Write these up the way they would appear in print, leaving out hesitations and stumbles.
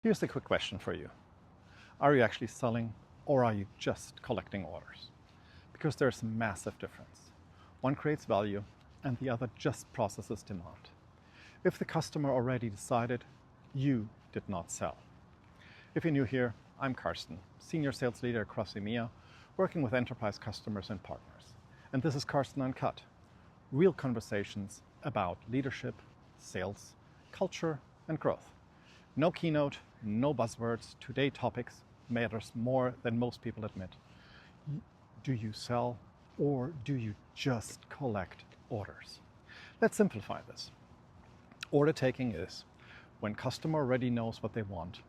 Here's a quick question for you. Are you actually selling or are you just collecting orders? Because there's a massive difference. One creates value and the other just processes demand. If the customer already decided, you did not sell. If you're new here, I'm Carsten, Senior Sales Leader across EMEA, working with enterprise customers and partners. And this is Carsten Uncut, real conversations about leadership, sales, culture, and growth. No keynote, no buzzwords. Today topics matters more than most people admit. Do you sell or do you just collect orders? Let's simplify this. Order taking is when customer already knows what they want,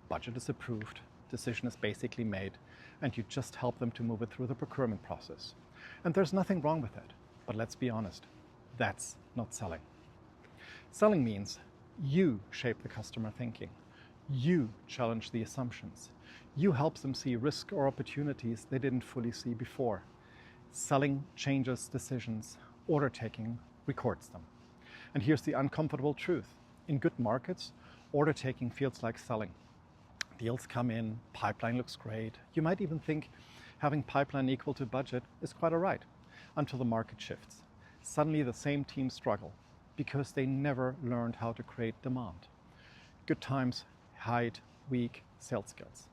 budget is approved, decision is basically made, and you just help them to move it through the procurement process. And there's nothing wrong with that, but let's be honest, that's not selling. Selling means you shape the customer thinking. You challenge the assumptions. You help them see risk or opportunities they didn't fully see before. Selling changes decisions. Order taking records them. And here's the uncomfortable truth. In good markets, order taking feels like selling. Deals come in, pipeline looks great. You might even think having pipeline equal to budget is quite all right until the market shifts. Suddenly the same teams struggle because they never learned how to create demand. Good times hide weak sales skills.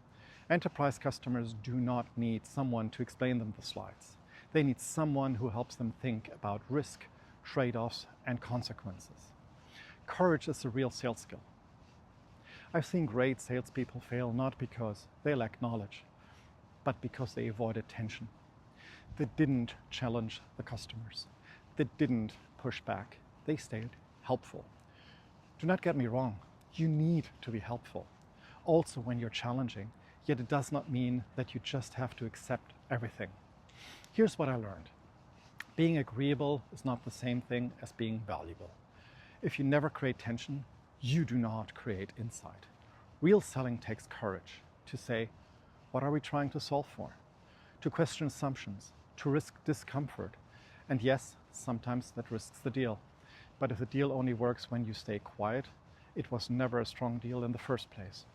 Enterprise customers do not need someone to explain them the slides. They need someone who helps them think about risk, trade-offs, and consequences. Courage is a real sales skill. I've seen great salespeople fail not because they lack knowledge, but because they avoided tension. They didn't challenge the customers. They didn't push back. They stayed helpful. Do not get me wrong, you need to be helpful, also when you're challenging, yet it does not mean that you just have to accept everything. Here's what I learned. Being agreeable is not the same thing as being valuable. If you never create tension, you do not create insight. Real selling takes courage to say, what are we trying to solve for? To question assumptions, to risk discomfort. And yes, sometimes that risks the deal. But if the deal only works when you stay quiet, it was never a strong deal in the first place.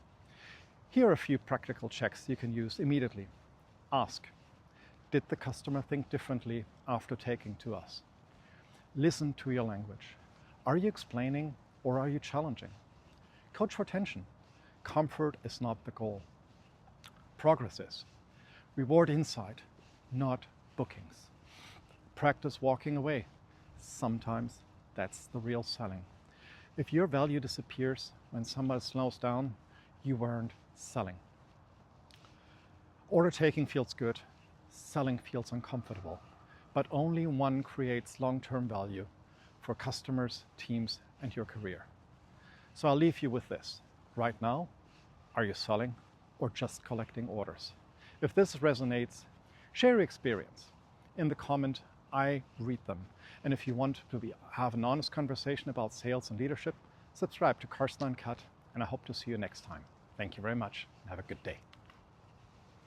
Here are a few practical checks you can use immediately. Ask, did the customer think differently after taking to us? Listen to your language. Are you explaining or are you challenging? Coach for tension. Comfort is not the goal. Progress is. Reward insight, not bookings. Practice walking away. Sometimes that's the real selling. If your value disappears when somebody slows down, you weren't selling. Order taking feels good, selling feels uncomfortable, but only one creates long-term value for customers, teams, and your career. So I'll leave you with this. Right now, are you selling or just collecting orders? If this resonates, share your experience. In the comment, I read them. And if you want to have an honest conversation about sales and leadership, subscribe to Carsten Uncut, and I hope to see you next time. Thank you very much and have a good day.